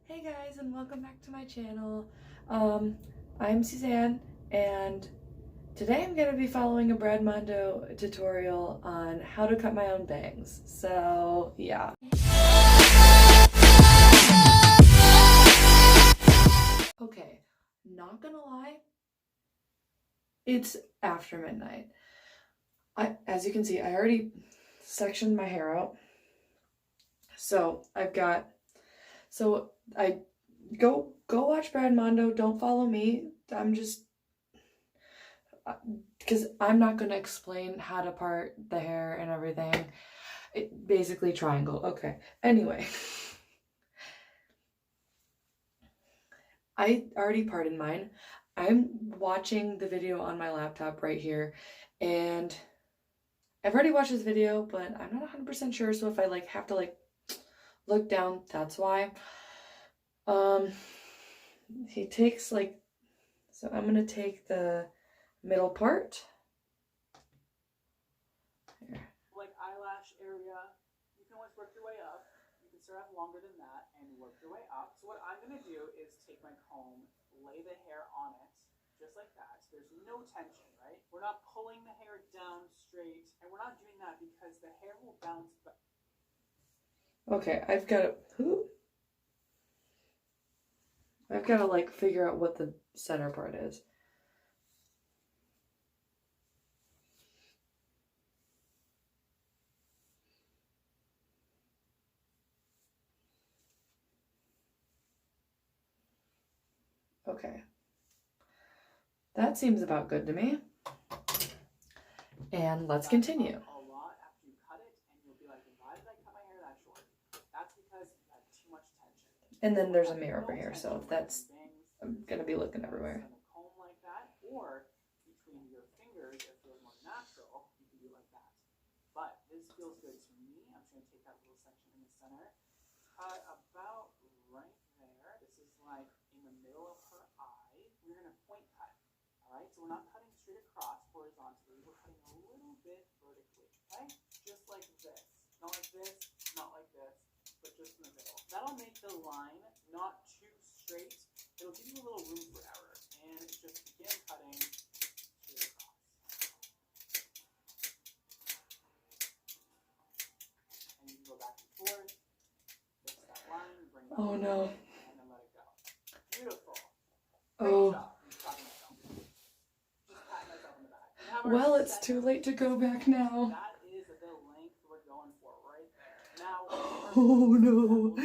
Hey guys, and welcome back to my channel. I'm Suzanne, and today I'm going to be following a BRAD MONDO tutorial on how to cut my own bangs. So, yeah. Okay, not gonna lie, it's after midnight. As you can see, I already sectioned my hair out. So, I go watch BRAD MONDO. Don't follow me. I'm just because I'm not going to explain how to part the hair and everything. Basically triangle. Okay. Anyway, I already parted mine. I'm watching the video on my laptop right here, and I've already watched this video, but I'm not 100% sure. So if I have to look down, that's why. He takes so I'm gonna take the middle part. Like eyelash area, you can always work your way up. You can start off longer than that and work your way up. So what I'm gonna do is take my comb, lay the hair on it, just like that. So there's no tension, right? We're not pulling the hair down straight, and we're not doing that because the hair will bounce back. Okay, I've got to figure out what the center part is. Okay. That seems about good to me. And let's continue. A lot after you cut it, and you'll be like, why did I cut my hair that short? That's because you had too much tension. And then there's a mirror over here, so I'm gonna be looking everywhere. Comb like that, or between your fingers, if it feels more natural, you can do like that. But this feels good to me. I'm just gonna take that little section in the center, cut about right there. This is like in the middle of her eye. We're gonna point cut. All right, so we're not cutting straight across horizontally. We're cutting a little bit vertically. Okay, just like this. Not like this. Not like this. But just in the middle. That'll make the line not too straight. It'll give you a little room for error. And just begin cutting straight across. And you can go back and forth. Fix that line, bring it Oh no. and then let it go. Beautiful. Oh. Great job. Just patting myself in the back. Well, it's too late to go back now. That is the length we're going for right there. Now, oh no.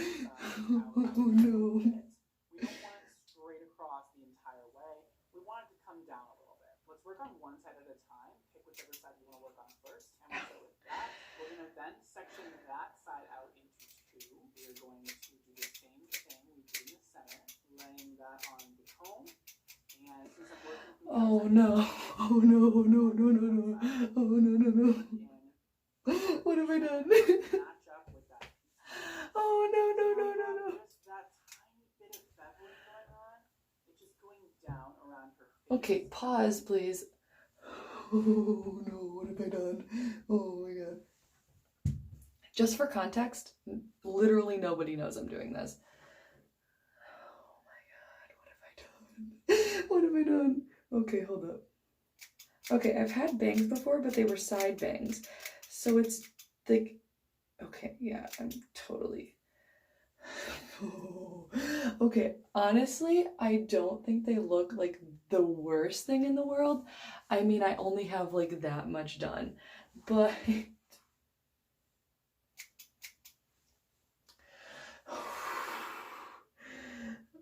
Oh no. We don't want it straight across the entire way. We want it to come down a little bit. Let's work on one side at a time. Pick whichever side you want to work on first. And we'll start with that. We're going to then section that side out into two. We're going to do the same thing we did in the center, laying that on the comb. And since I'm working from the oh no. Oh no, no, no, no, no. Oh no, no, no. What have I done? Match up with that. Oh no, no, no, no, no. Just that tiny bit of feathering going on. It's just going down around her face. Okay, pause, please. Oh no, what have I done? Oh my god. Just for context, literally nobody knows I'm doing this. Oh my god, what have I done? What have I done? Okay, hold up. Okay, I've had bangs before, but they were side bangs. So it's like, okay, yeah, I'm totally... Oh. Okay, honestly, I don't think they look like the worst thing in the world. I mean, I only have that much done, but...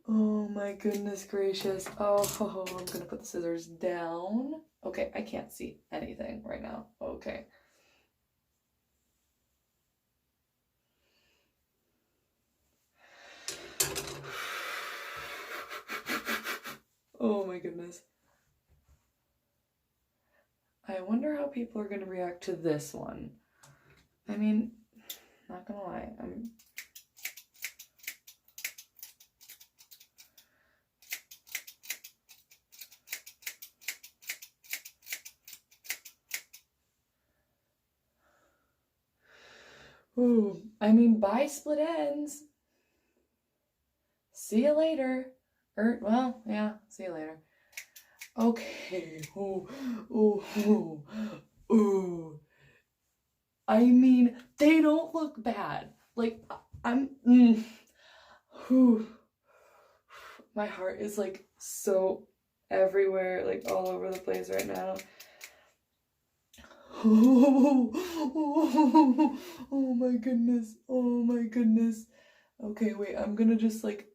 Oh my goodness gracious. Oh, I'm gonna put the scissors down. Okay, I can't see anything right now. Okay. Oh my goodness. I wonder how people are gonna react to this one. I mean, not gonna lie, Ooh, I mean, bye split ends. see you later. Well, yeah, see you later. Okay. Oh. I mean, they don't look bad. Like, my heart is like so everywhere, like all over the place right now. Oh my goodness. Oh my goodness. Okay, wait, I'm gonna just like.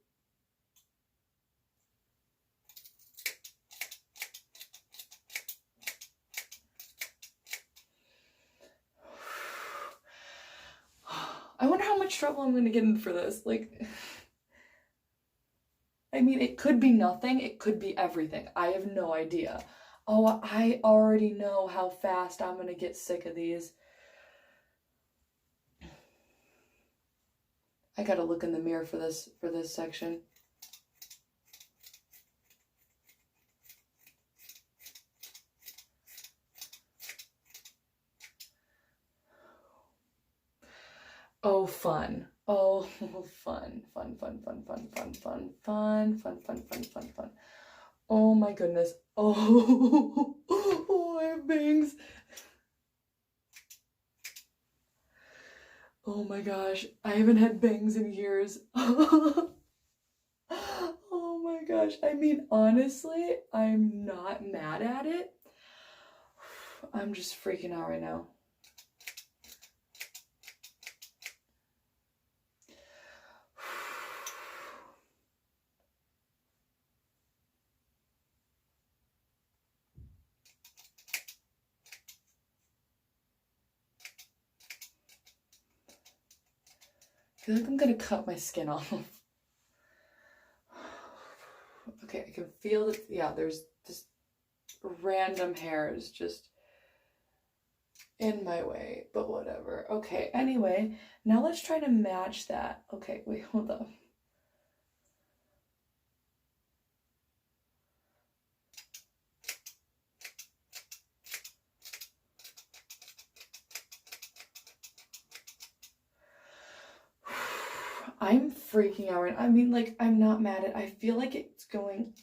I wonder how much trouble I'm gonna get in for this. Like, I mean, it could be nothing, it could be everything. I have no idea. Oh, I already know how fast I'm gonna get sick of these. I gotta look in the mirror for this section. Oh, fun. Oh, fun. Oh my goodness. Oh, oh, I have bangs. Oh my gosh, I haven't had bangs in years. Oh my gosh. I mean, honestly, I'm not mad at it. I'm just freaking out right now. I feel like I'm gonna cut my skin off. Okay, I can feel that, yeah, there's just random hairs just in my way, but whatever. Okay, anyway, now let's try to match that. Okay, wait, hold up. I'm freaking out right now. I mean, like, I'm not mad at it. I feel like it's going.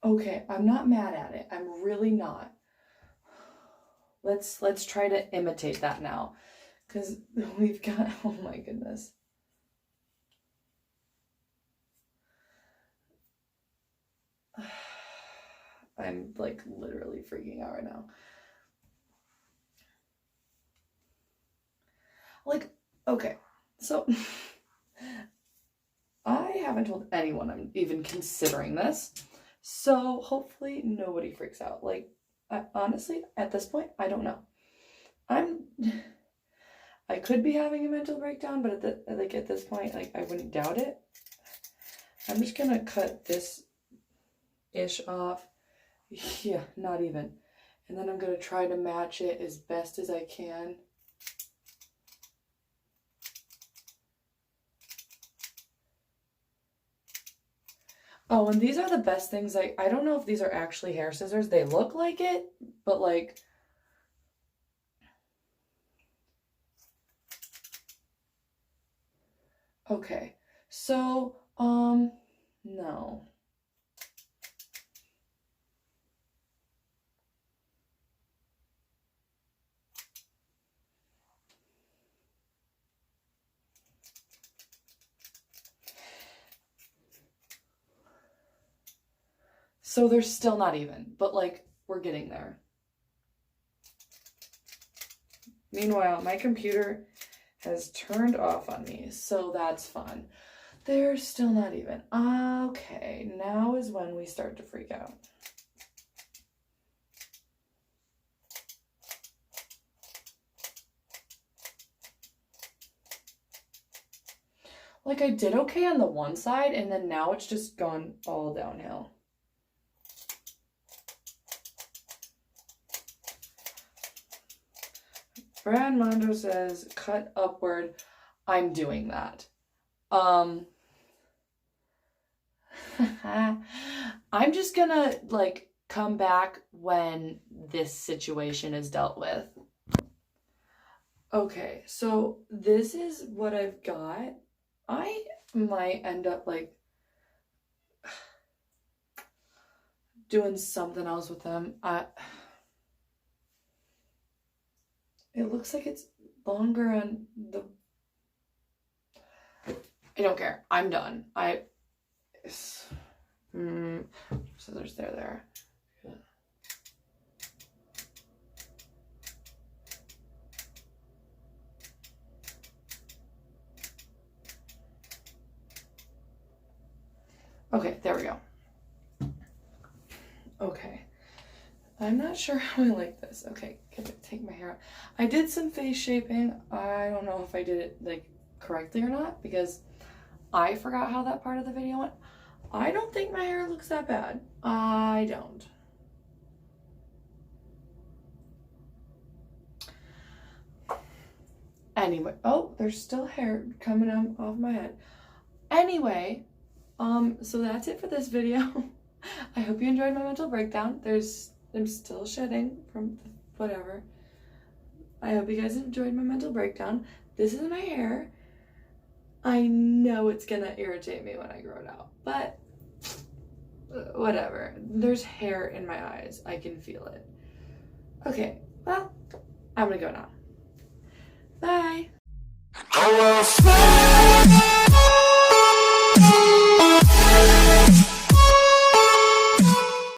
Okay, I'm not mad at it. I'm really not. Let's try to imitate that now. Because we've got, oh my goodness. I'm like literally freaking out right now. Like, okay, so I haven't told anyone I'm even considering this. So hopefully nobody freaks out. Like, honestly, at this point, I don't know. I could be having a mental breakdown, but at this point, like, I wouldn't doubt it. I'm just gonna cut this ish off. Yeah, not even. And then I'm gonna try to match it as best as I can. Oh, and these are the best things. I don't know if these are actually hair scissors. They look like it, but like, okay. So, no. So they're still not even, but like, we're getting there. Meanwhile, my computer has turned off on me, so that's fun. They're still not even. Okay, now is when we start to freak out. Like, I did okay on the one side, and then now it's just gone all downhill. BRAD Mondo says, cut upward. I'm doing that. I'm just gonna, like, come back when this situation is dealt with. Okay, so this is what I've got. I might end up like doing something else with them. It looks like it's longer on the... I don't care. I'm done. Scissors there. Okay, there we go. Okay. I'm not sure how I like this. Okay, can I take my hair out? I did some face shaping. I don't know if I did it like correctly or not because I forgot how that part of the video went. I don't think my hair looks that bad. I don't. Anyway, oh, there's still hair coming off my head. Anyway, so that's it for this video. I hope you enjoyed my mental breakdown. I'm still shedding from whatever. I hope you guys enjoyed my mental breakdown. This is my hair. I know it's gonna irritate me when I grow it out, but whatever. There's hair in my eyes. I can feel it. Okay, well, I'm gonna go now. Bye.